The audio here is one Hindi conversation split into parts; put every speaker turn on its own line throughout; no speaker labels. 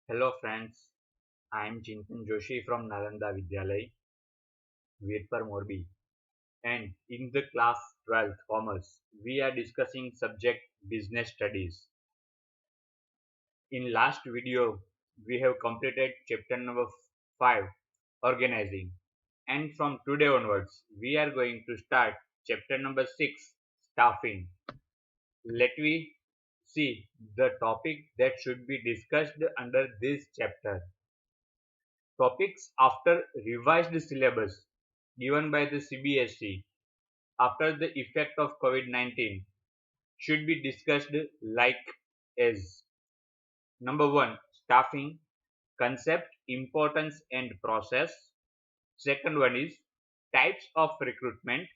Hello friends, I am Chintan Joshi from Nalanda Vidyalay, Virpur Morbi, and in the class 12th Commerce, we are discussing subject Business Studies. In last video, we have completed chapter number 5, Organizing, and from today onwards, we are going to start chapter number 6, Staffing. Let me see the topic that should be discussed under this chapter. Topics after revised syllabus given by the CBSE after the effect of COVID-19 should be discussed like as number 1 staffing concept, importance and process. Second one is types of recruitment,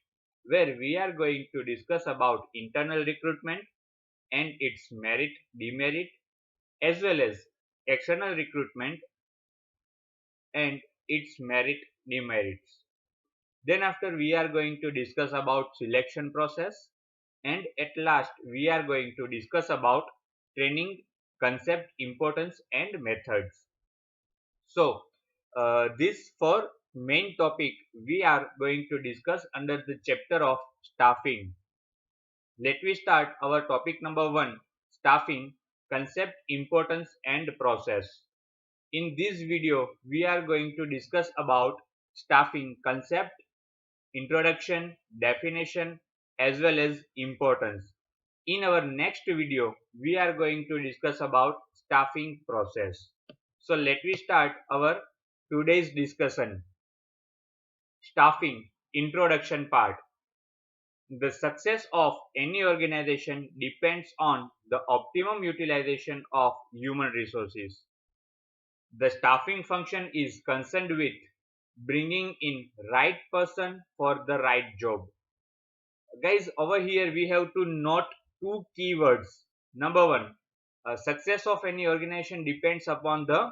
where we are going to discuss about internal recruitment and its merit, demerit, as well as external recruitment and its merit, demerits. Then after we are going to discuss about selection process, and at last we are going to discuss about training concept, importance and methods. So this for main topic we are going to discuss under the chapter of staffing. Let me start our topic number 1, staffing concept, importance and process. In this video we are going to discuss about staffing concept, introduction, definition, as well as importance. In our next video, we are going to discuss about staffing process. So let me start our today's discussion. Staffing introduction part. The success of any organization depends on the optimum utilization of human resources. The staffing function is concerned with bringing in right person for the right job. Guys, over here we have to note two keywords. Number one, success of any organization depends upon the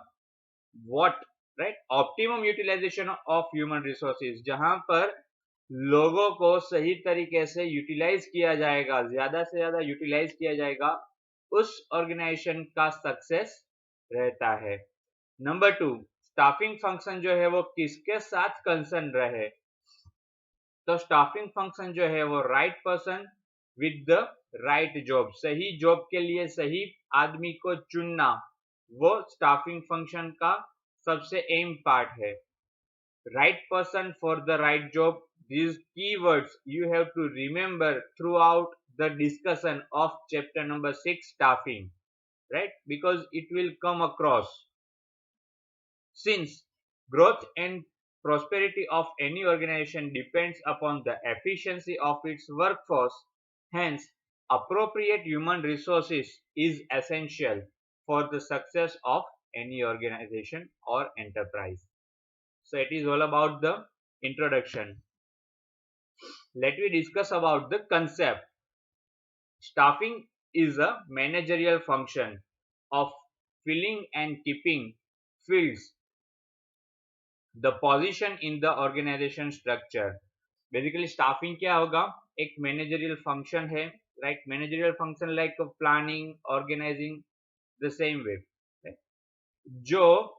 what, right? Optimum utilization of human resources, जहां पर लोगों को सही तरीके से यूटिलाइज किया जाएगा, ज्यादा से ज्यादा यूटिलाइज किया जाएगा, उस ऑर्गेनाइजेशन का सक्सेस रहता है. नंबर टू, स्टाफिंग फंक्शन जो है वो किसके साथ कंसर्न रहे. तो स्टाफिंग फंक्शन जो है वो right person with the right job, सही जॉब के लिए सही आदमी को चुनना, वो स्टाफिंग फंक्शन का सबसे एम पार्ट है. Right person for the right job, these keywords you have to remember throughout the discussion of chapter number 6 staffing, right? Because it will come across. Since growth and prosperity of any organization depends upon the efficiency of its workforce, hence appropriate human resources is essential for the success of any organization or enterprise. So it is all about the introduction. Let me discuss about the concept. Staffing is a managerial function of filling and keeping fields the position in the organization structure. Basically staffing क्या होगा, एक managerial function है, right? Managerial function like planning, organizing, the same way, right? जो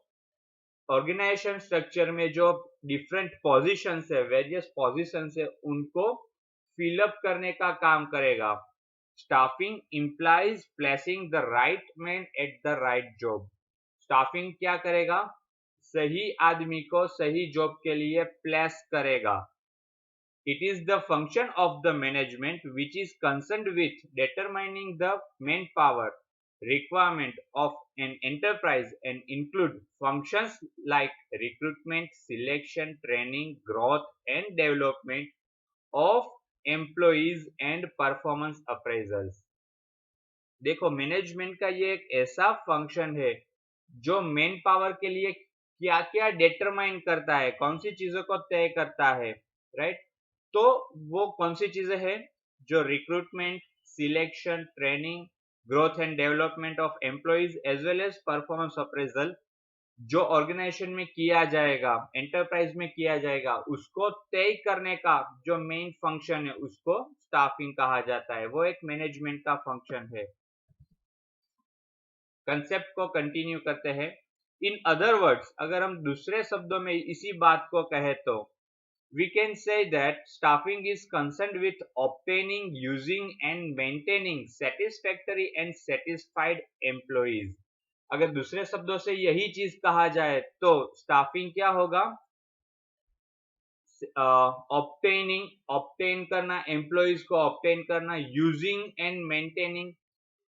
ऑर्गेनाइजेशन स्ट्रक्चर में जो डिफरेंट पोजीशंस है, वेरियस पोजीशंस है, उनको फिलअप करने का काम करेगा. Staffing implies placing the right man at the right job. Staffing क्या करेगा, सही आदमी को सही जॉब के लिए प्लेस करेगा. It is the function of the management which is concerned with determining the manpower requirement of an enterprise and include functions like recruitment, selection, training, growth and development of employees and performance appraisals. देखो, मैनेजमेंट का ये एक ऐसा फंक्शन है जो मैन पावर के लिए क्या क्या डिटरमाइन करता है, कौन सी चीजों को तय करता है, राइट? तो वो कौन सी चीजें हैं, जो recruitment, selection, training, growth and development of employees as well as performance appraisal जो ऑर्गेनाइजेशन में किया जाएगा, एंटरप्राइज में किया जाएगा, उसको तय करने का जो मेन फंक्शन है उसको स्टाफिंग कहा जाता है. वो एक मैनेजमेंट का फंक्शन है. कंसेप्ट को कंटिन्यू करते हैं. इन अदर वर्ड्स, अगर हम दूसरे शब्दों में इसी बात को कहें तो we can say that staffing is concerned with obtaining, using and maintaining satisfactory and satisfied employees. अगर दूसरे शब्दों से यही चीज कहा जाए तो स्टाफिंग क्या होगा? ऑब्टेन करना, एम्प्लॉइज को ऑब्टेन करना, यूजिंग एंड मेंटेनिंग,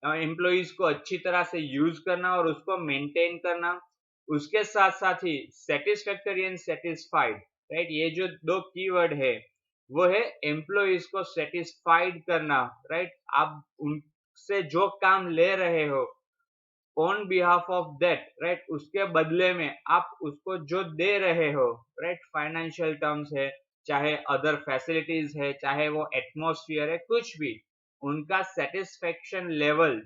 एम्प्लॉइज को अच्छी तरह से यूज करना और उसको मेंटेन करना, उसके साथ साथ ही सेटिस्फैक्टरी एंड सेटिस्फाइड, राइट? ये जो दो कीवर्ड है वो है एम्प्लॉइज को सेटिस्फाइड करना, राइट? आप उनसे जो काम ले रहे हो on behalf of that, right, उसके बदले में आप उसको जो दे रहे हो, राइट, फाइनेंशियल टर्म्स है, चाहे अदर फैसिलिटीज है, चाहे वो एटमॉस्फेयर है, कुछ भी, उनका सेटिस्फेक्शन लेवल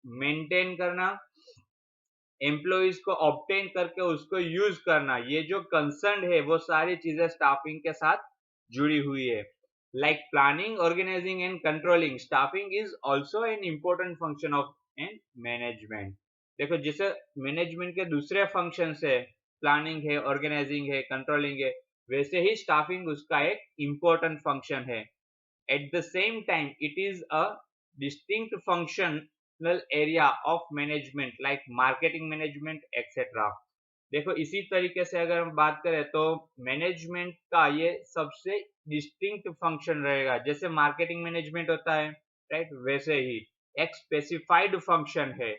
मेंटेन करना, एम्प्लॉइज को ऑब्टेन करके उसको यूज करना, ये जो कंसर्न है वो सारी चीजें स्टाफिंग के साथ जुड़ी हुई है. Like planning, organising and controlling, staffing is also an important function of an management. देखो, जैसे मैनेजमेंट के दूसरे फंक्शन है, प्लानिंग है, ऑर्गेनाइजिंग है, कंट्रोलिंग है, वैसे ही स्टाफिंग उसका एक इम्पोर्टेंट फंक्शन है. At the same time, it is a distinct functional area of management like marketing management etc. देखो, इसी तरीके से अगर हम बात करें तो मैनेजमेंट का ये सबसे डिस्टिंक्ट फंक्शन रहेगा. जैसे मार्केटिंग मैनेजमेंट होता है, राइट, वैसे ही एक स्पेसिफाइड फंक्शन है.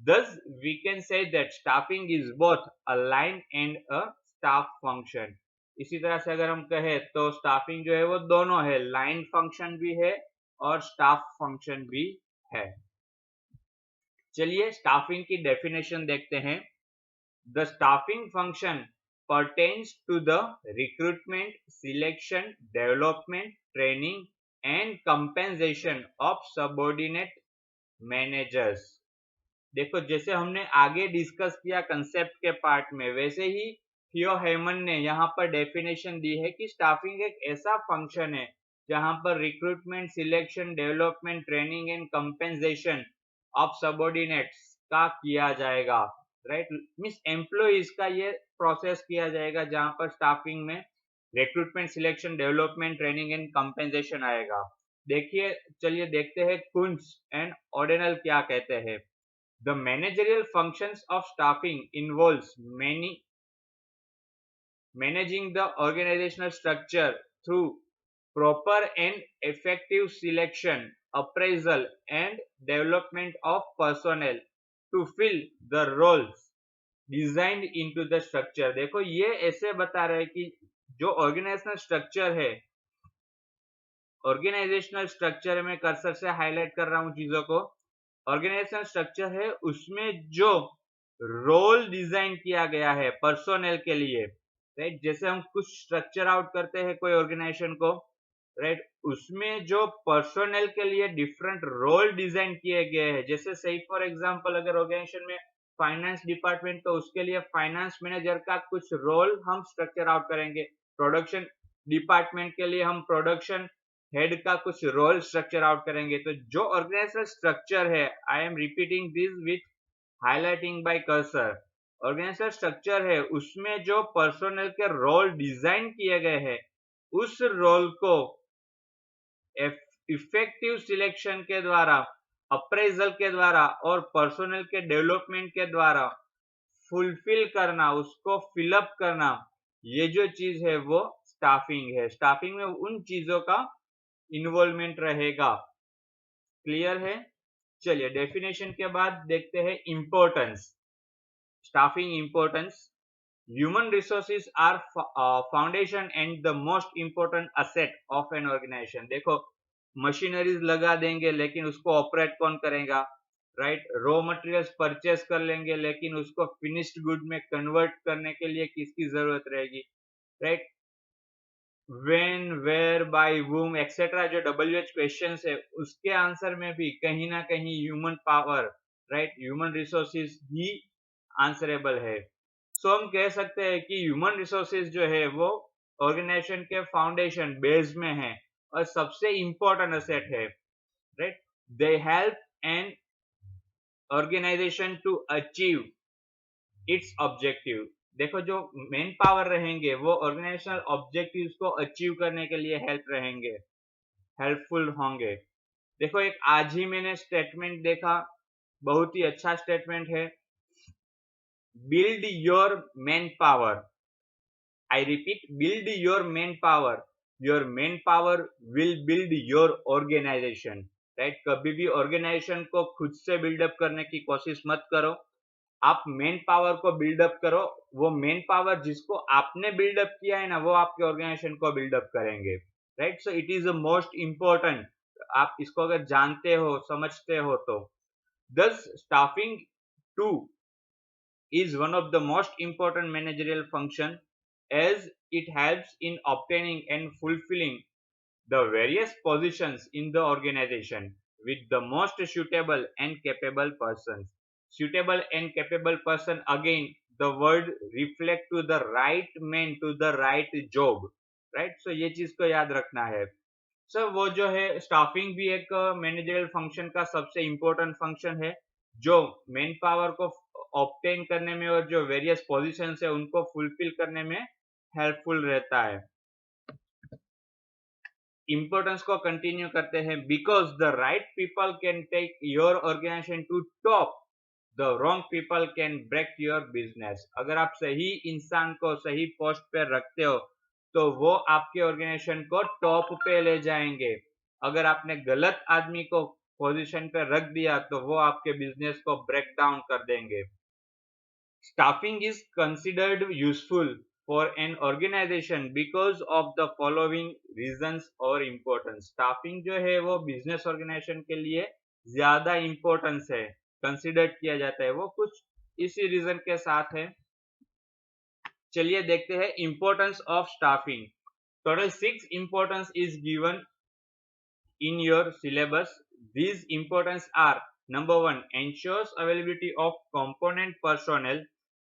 Thus, we can say that staffing is both a line and a staff function. इसी तरह से अगर हम कहें तो स्टाफिंग जो है वो दोनों है, लाइन फंक्शन भी है और स्टाफ फंक्शन भी है. चलिए स्टाफिंग की डेफिनेशन देखते हैं. The staffing function pertains to the recruitment, selection, development, training and compensation of subordinate managers. देखो, जैसे हमने आगे डिस्कस किया कंसेप्ट के पार्ट में, वैसे ही थियो हेमन ने यहाँ पर डेफिनेशन दी है कि स्टाफिंग एक ऐसा फंक्शन है जहाँ पर recruitment, selection, development, training and compensation of subordinates का किया जाएगा, राइट? मींस एम्प्लॉइज का ये प्रोसेस किया जाएगा जहाँ पर स्टाफिंग में recruitment, selection, development, training and compensation आएगा. देखिए, चलिए देखते हैं कुंट्ज एंड ओडेनल क्या कहते हैं. The managerial functions of staffing involves managing the organizational structure through proper and effective selection, appraisal and development of personnel to fill the roles designed into the structure. देखो, ये ऐसे बता रहे हैं कि जो ऑर्गेनाइजेशनल स्ट्रक्चर है, ऑर्गेनाइजेशनल स्ट्रक्चर में कर्सर से हाईलाइट कर रहा हूं चीजों को, ऑर्गेनाइजेशनल स्ट्रक्चर है, उसमें जो रोल डिजाइन किया गया है पर्सोनेल के लिए, राइट? जैसे हम कुछ स्ट्रक्चर आउट करते हैं कोई ऑर्गेनाइजेशन को, राइट, उसमें जो पर्सोनेल के लिए डिफरेंट रोल डिजाइन किए गए हैं. जैसे सही फॉर एग्जांपल, अगर ऑर्गेनाइजेशन में फाइनेंस डिपार्टमेंट, तो उसके लिए फाइनेंस मैनेजर का कुछ रोल हम स्ट्रक्चर आउट करेंगे. प्रोडक्शन डिपार्टमेंट के लिए हम प्रोडक्शन हेड का कुछ रोल स्ट्रक्चर आउट करेंगे. तो जो ऑर्गेनाइजेशनल स्ट्रक्चर है, I am repeating this with highlighting by cursor, organisational structure है, उसमें जो पर्सोनेल के रोल डिजाइन किए गए हैं, उस रोल को इफेक्टिव सिलेक्शन के द्वारा, अप्रेजल के द्वारा और पर्सोनेल के डेवलपमेंट के द्वारा फुलफिल करना, उसको फिलअप करना, ये जो चीज है वो स्टाफिंग है. स्टाफिंग में उन चीजों का इन्वॉल्वमेंट रहेगा. क्लियर है? चलिए डेफिनेशन के बाद देखते हैं importance. Staffing importance. Human resources are foundation and the most important asset of an organization. देखो, मशीनरीज लगा देंगे लेकिन उसको ऑपरेट कौन करेगा, राइट? रॉ मटेरियल्स परचेस कर लेंगे लेकिन उसको फिनिश्ड गुड में कन्वर्ट करने के लिए किसकी जरूरत रहेगी, right? When, where, why, whom etcetera जो WH क्वेश्चंस है, उसके आंसर में भी कहीं ना कहीं human power, right, human resources ही आंसरेबल है. सो हम कह सकते हैं कि ह्यूमन रिसोर्सेज जो है वो ऑर्गेनाइजेशन के फाउंडेशन बेस में है और सबसे इंपॉर्टेंट एसेट है, right? They help an organisation to achieve its objective. देखो जो मेन पावर रहेंगे वो ऑर्गेनाइजेशनल ऑब्जेक्टिव्स को अचीव करने के लिए हेल्पफुल होंगे। देखो एक आज ही मैंने स्टेटमेंट देखा, बहुत ही अच्छा स्टेटमेंट है। Build your manpower, I repeat, build your manpower, your manpower will build your organisation. Right, कभी भी ऑर्गेनाइजेशन को खुद से बिल्डअप करने की कोशिश मत करो, आप मेन पावर को बिल्डअप करो। वो मेन पावर जिसको आपने बिल्डअप किया है ना, वो आपके ऑर्गेनाइजेशन को बिल्डअप करेंगे। Right, so it is the most important, आप इसको अगर जानते हो समझते हो तो। दस staffing two is one of the most important managerial function, as it helps in obtaining and fulfilling the various positions in the organization with the most suitable and capable persons. Suitable and capable person, again the word reflect to the right man to the right job, right? So ये चीज को याद रखना है। सर वो जो है स्टाफिंग भी एक मैनेजरियल फंक्शन का सबसे इम्पोर्टेंट फंक्शन है, जो मेन पावर को ऑब्टेन करने में और जो वेरियस पोजीशंस है उनको फुलफिल करने में हेल्पफुल रहता है। इंपॉर्टेंस को कंटिन्यू करते हैं। Because the right people can take your organisation to top, the wrong people can break your business. अगर आप सही इंसान को सही पोस्ट पे रखते हो तो वो आपके ऑर्गेनाइजेशन को टॉप पे ले जाएंगे। अगर आपने गलत आदमी को पोजीशन पे रख दिया तो वो आपके बिजनेस को ब्रेक डाउन कर देंगे। Staffing is considered useful for an organization because of the following reasons or importance. Staffing जो है वो बिजनेस ऑर्गेनाइजेशन के लिए ज्यादा इंपॉर्टेंस है, कंसिडर किया जाता है, वो कुछ इसी रीजन के साथ है। चलिए देखते हैं importance of staffing. Total 6 importance is given in your syllabus. These importance are: number 1, ensures availability of component personnel;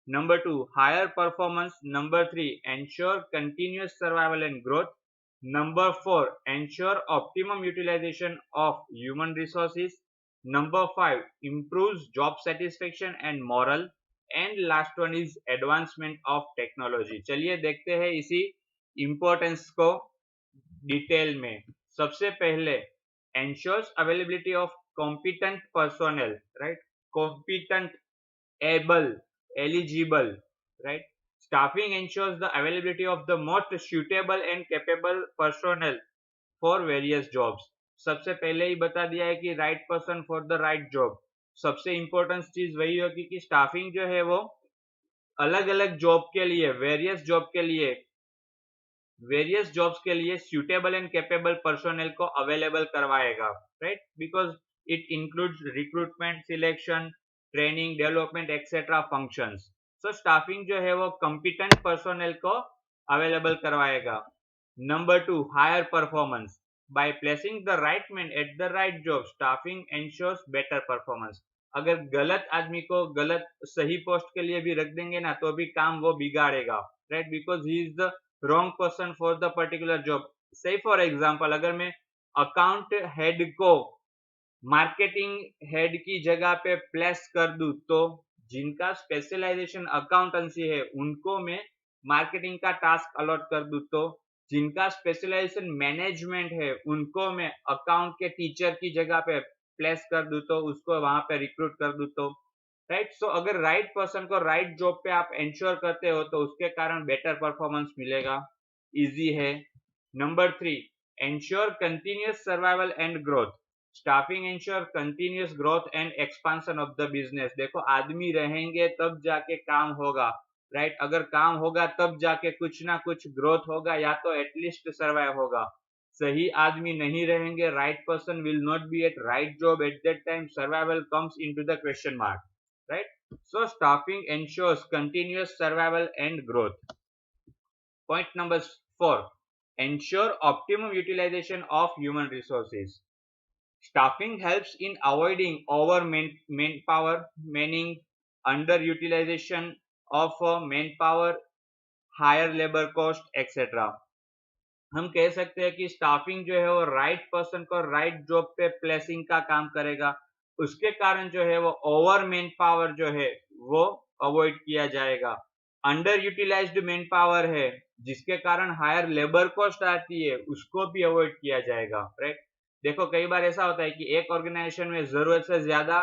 number 2, higher performance; number 3, ensure continuous survival and growth; number 4, ensure optimum utilization of human resources; number 5, improves job satisfaction and morale; and last one is advancement of technology. चलिए देखते हैं इसी importance को डिटेल में। सबसे पहले ensures availability of competent personnel, right? Competent, able, eligible, right? Staffing ensures the availability of the most suitable and capable personnel for various jobs. सबसे पहले ही बता दिया है कि right person for the right job। सबसे important चीज वही होगी कि स्टाफिंग जो है वो अलग अलग जॉब के लिए, वेरियस जॉब्स के लिए सुटेबल एंड कैपेबल पर्सोनेल को अवेलेबल करवाएगा, right? Because it includes recruitment, selection, training, development etcetera functions. So staffing जो है वो कॉम्पिटेंट पर्सोनेल को अवेलेबल करवाएगा। Number 2, higher performance. By placing the right man at the right job, staffing ensures better performance. अगर गलत आदमी को गलत सही पोस्ट के लिए भी रख देंगे ना तो भी काम वो बिगाड़ेगा, right? Because he is the wrong person for the particular job. Say for example, अगर मैं अकाउंट हेड को मार्केटिंग हेड की जगह पे प्लेस कर दूं तो जिनका स्पेशलाइजेशन अकाउंटेंसी है उनको मैं मार्केटिंग का टास्क अलॉट कर दूं, तो जिनका स्पेशलाइजेशन मैनेजमेंट है उनको मैं अकाउंट के टीचर की जगह पे प्लेस कर दूं, तो उसको वहां पे रिक्रूट कर दूं, तो राइट। सो अगर राइट पर्सन को राइट जॉब पे आप इंश्योर करते हो तो उसके कारण बेटर परफॉर्मेंस मिलेगा, इजी है। Number 3, ensure continuous survival and growth. Staffing ensure continuous growth and expansion of the business. देखो आदमी रहेंगे तब जाके काम होगा, राइट? अगर काम होगा तब जाके कुछ ना कुछ ग्रोथ होगा या तो एटलीस्ट सर्वाइव होगा। सही आदमी नहीं रहेंगे, right person will not be at right job, at that time survival comes into the question mark, right? So staffing ensures continuous survival and growth. Point number 4, ensure optimum utilization of human resources. Staffing helps in avoiding over manpower, meaning underutilization of manpower, higher labor cost, etc. हम कह सकते हैं कि स्टाफिंग जो है वो राइट पर्सन को राइट जॉब पे प्लेसिंग का काम करेगा, उसके कारण जो है वो ओवर मैन पावर जो है वो अवॉइड किया जाएगा। अंडर यूटिलाइज्ड मैन पावर है जिसके कारण हायर लेबर कॉस्ट आती है, उसको भी अवॉइड किया जाएगा, राइट। देखो कई बार ऐसा होता है कि एक ऑर्गेनाइजेशन में जरूरत से ज्यादा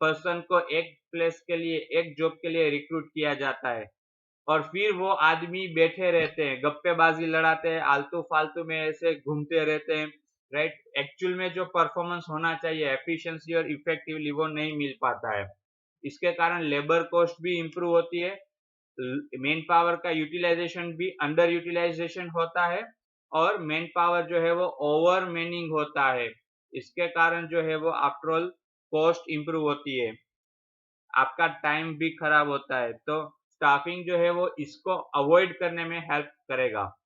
पर्सन को एक प्लेस के लिए, एक जॉब के लिए रिक्रूट किया जाता है, और फिर वो आदमी बैठे रहते हैं, गप्पेबाजी लड़ाते हैं, आलतू फालतू में ऐसे घूमते रहते हैं, राइट। एक्चुअल में जो परफॉर्मेंस होना चाहिए, एफिशिएंसी और इफेक्टिवली, वो नहीं मिल पाता है। इसके कारण लेबर कॉस्ट भी इंप्रूव होती है, मेन पावर का यूटिलाइजेशन भी अंडर यूटिलाइजेशन होता है, और मेन पावर जो है वो ओवर मैनिंग होता है। इसके कारण जो है वो आफ्टर ऑल कॉस्ट इंप्रूव होती है, आपका टाइम भी खराब होता है। तो स्टाफिंग जो है वो इसको अवॉइड करने में हेल्प करेगा।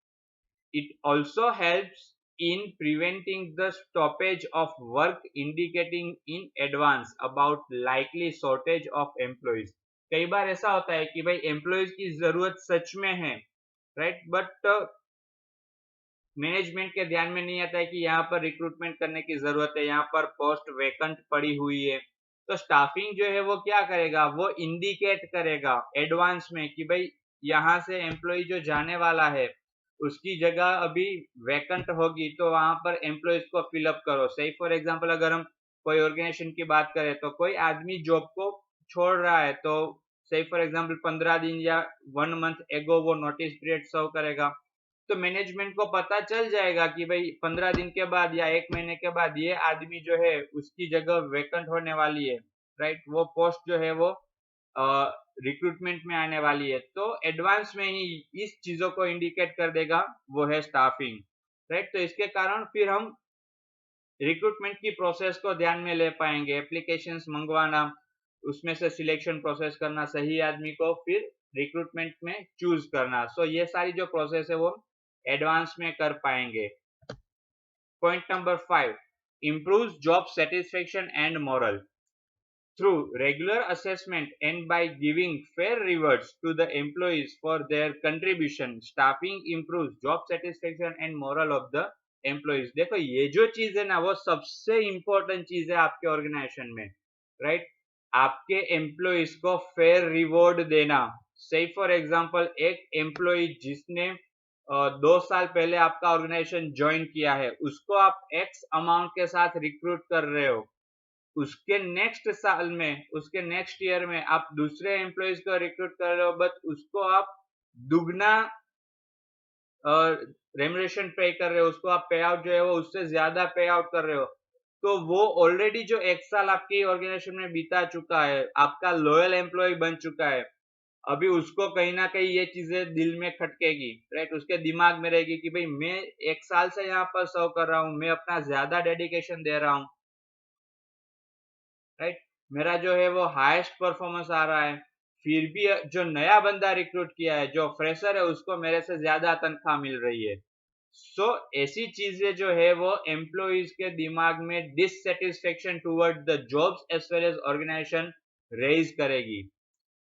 It also helps in preventing the stoppage of work, indicating in advance about likely shortage of employees। कई बार ऐसा होता है कि भाई एम्प्लॉयज की जरूरत सच में है, राइट, बट मैनेजमेंट के ध्यान में नहीं आता है कि यहाँ पर रिक्रूटमेंट करने की जरूरत है, यहाँ पर पोस्ट वैकेंट पड़ी हुई है। तो स्टाफिंग जो है वो क्या करेगा, वो इंडिकेट करेगा एडवांस में कि भाई यहाँ से एम्प्लॉय जो जाने वाला है उसकी जगह अभी वैकेंट होगी, तो वहां पर एम्प्लॉयज को फिलअप करो। सही फॉर एग्जांपल अगर हम कोई ऑर्गेनाइजेशन की बात करें तो कोई आदमी जॉब को छोड़ रहा है, तो सही फॉर एग्जांपल 15 दिन या 1 मंथ एगो वो नोटिस पीरियड सर्व करेगा, तो मैनेजमेंट को पता चल जाएगा कि भाई 15 दिन के बाद या 1 महीने के बाद ये आदमी जो है उसकी जगह वैकेंट होने वाली है, राइट, वो पोस्ट जो है वो रिक्रूटमेंट में आने वाली है। तो एडवांस में ही इस चीजों को इंडिकेट कर देगा, वो है स्टाफिंग, राइट। तो इसके कारण फिर हम रिक्रूटमेंट की प्रोसेस को ध्यान में ले पाएंगे, एप्लीकेशंस मंगवाना, उसमें से सिलेक्शन प्रोसेस करना, सही आदमी को फिर रिक्रूटमेंट में चूज करना। सो ये सारी जो प्रोसेस है वो एडवांस में कर पाएंगे। Point number 5, improves job satisfaction and morale through regular assessment and by giving fair rewards to the employees for their contribution, staffing improves job satisfaction and morale of the employees। देखो ये जो चीज है ना वो सबसे इंपॉर्टेंट चीज है आपके ऑर्गेनाइजेशन में, राइट। आपके एम्प्लॉयज को फेयर रिवॉर्ड देना। सही फॉर एग्जांपल एक एम्प्लॉय जिसने 2 साल पहले आपका ऑर्गेनाइजेशन ज्वाइन किया है, उसको आप एक्स अमाउंट के साथ रिक्रूट कर रहे हो, उसके नेक्स्ट साल में, उसके नेक्स्ट ईयर में आप दूसरे एम्प्लॉयज को रिक्रूट कर रहे हो, बट उसको आप दुगना रेमुनरेशन पे कर रहे हो, उसको आप पे आउट जो है वो उससे ज्यादा पे आउट कर रहे हो, तो वो ऑलरेडी जो 1 साल आपकी ऑर्गेनाइजेशन में बीता चुका है, आपका लॉयल एम्प्लॉय बन चुका है, अभी उसको कहीं ना कहीं ये चीजें दिल में खटकेगी, राइट। उसके दिमाग में रहेगी कि भाई मैं 1 साल से यहाँ पर सर्व कर रहा हूँ, मैं अपना ज्यादा डेडिकेशन दे रहा हूँ, राइट, मेरा जो है वो हाईएस्ट परफॉर्मेंस आ रहा है, फिर भी जो नया बंदा रिक्रूट किया है, जो फ्रेशर है, उसको मेरे से ज्यादा तनख्वाह मिल रही है। सो ऐसी चीजें जो है वो एम्प्लॉइज के दिमाग में dissatisfaction toward the jobs as well as organisation raise करेगी।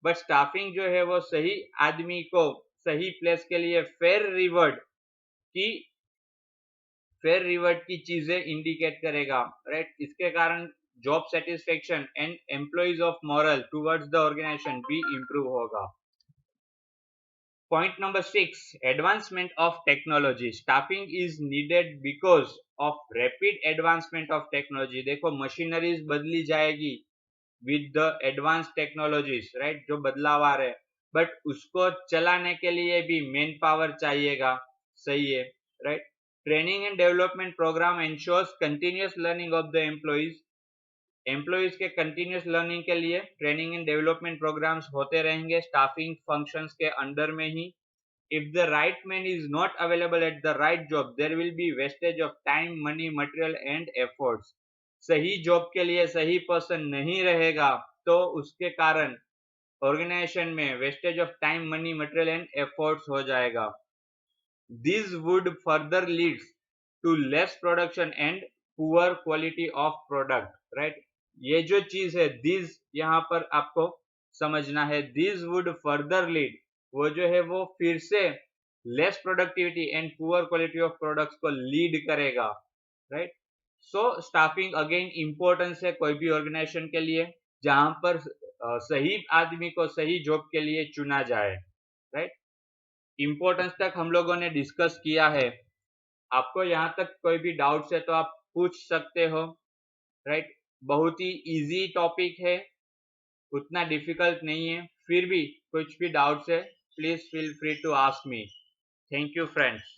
बट स्टाफिंग जो है वो सही आदमी को सही प्लेस के लिए फेयर रिवर्ड की चीजें इंडिकेट करेगा, राइट। इसके कारण job satisfaction and employees of morale towards the organisation भी इंप्रूव होगा। Point number 6, advancement of technology. Staffing is needed because of rapid advancement of technology. देखो मशीनरीज बदली जाएगी with the advance technologies, right, जो बदलाव आ रहे हैं, बट उसको चलाने के लिए भी मैन पावर चाहिएगा, सही है, right. Training and development programme ensures continuous learning of the employees के कंटिन्यूअस लर्निंग के लिए ट्रेनिंग एंड डेवलपमेंट प्रोग्राम्स होते रहेंगे स्टाफिंग फंक्शंस के अंडर में ही। If the right man is not available at the right job, there will be wastage of time, money, material and efforts. सही जॉब के लिए सही पर्सन नहीं रहेगा तो उसके कारण ऑर्गेनाइजेशन में wastage of time, money, material and efforts हो जाएगा। This would further leads to less production and poor quality of product, right. ये जो चीज है दिस यहाँ पर आपको समझना है, दिस वुड फर्दर लीड, वो जो है वो फिर से less productivity and poor quality of products को लीड करेगा, right. So staffing again importance है कोई भी ऑर्गेनाइजेशन के लिए, जहां पर सही आदमी को सही जॉब के लिए चुना जाए, राइट। इम्पोर्टेंस तक हम लोगों ने डिस्कस किया है। आपको यहाँ तक कोई भी डाउट्स है तो आप पूछ सकते हो, राइट। बहुत ही इजी टॉपिक है, उतना डिफिकल्ट नहीं है। फिर भी कुछ भी डाउट्स है, please feel free to ask me. Thank you friends.